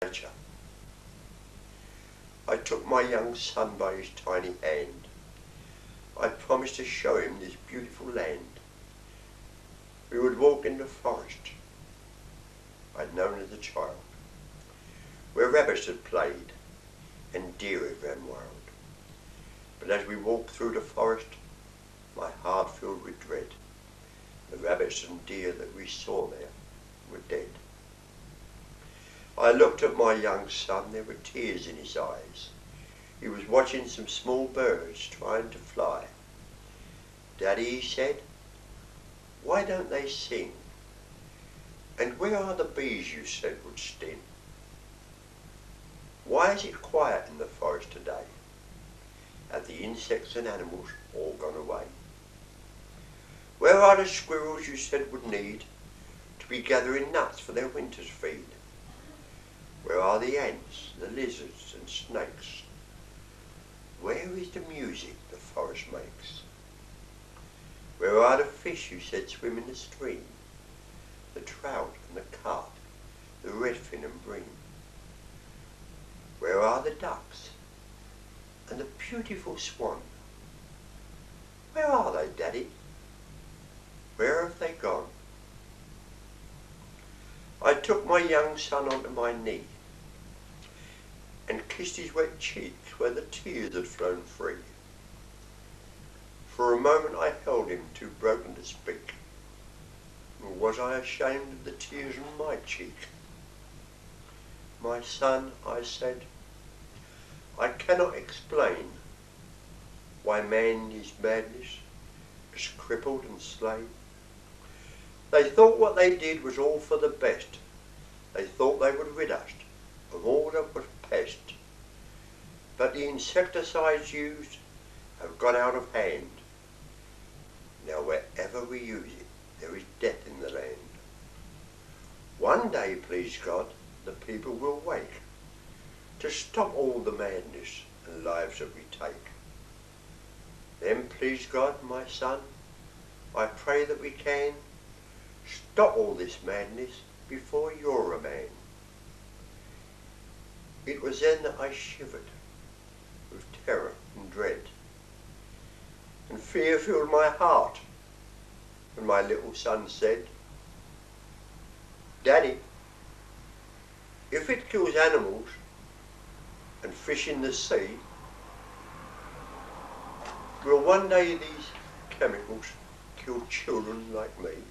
nature. I took my young son by his tiny hand. I promised to show him this beautiful land. We would walk in the forest I'd known as a child, where rabbits had played and deer had ran wild. But as we walked through the forest, my heart filled with dread. The rabbits and deer that we saw there were dead. I looked at my young son, there were tears in his eyes. He was watching some small birds trying to fly. "Daddy," he said, "why don't they sing? And where are the bees you said would sting? Why is it quiet in the forest today? Have the insects and animals all gone away? Where are the squirrels you said would need to be gathering nuts for their winter's feed? Where are the ants, the lizards and snakes? Where is the music the forest makes? Where are the fish you said swim in the stream? The trout and the carp, the redfin and bream? Where are the ducks and the beautiful swan? Where are they, Daddy? Where have they gone?" I took my young son onto my knee and kissed his wet cheeks where the tears had flown free. For a moment I held him, too broken to speak, nor was I ashamed of the tears on my cheek. "My son," I said, "I cannot explain why man in his madness is crippled and slain. They thought what they did was all for the best. They thought they would rid us of all that was pest. But the insecticides used have got out of hand. Now wherever we use it, there is death in the land. One day, please God, the people will wake to stop all the madness and lives that we take. Then, please God, my son, I pray that we can stop all this madness before you're a man." It was then that I shivered with terror and dread, and fear filled my heart when my little son said, "Daddy, if it kills animals and fish in the sea, will one day these chemicals kill children like me?"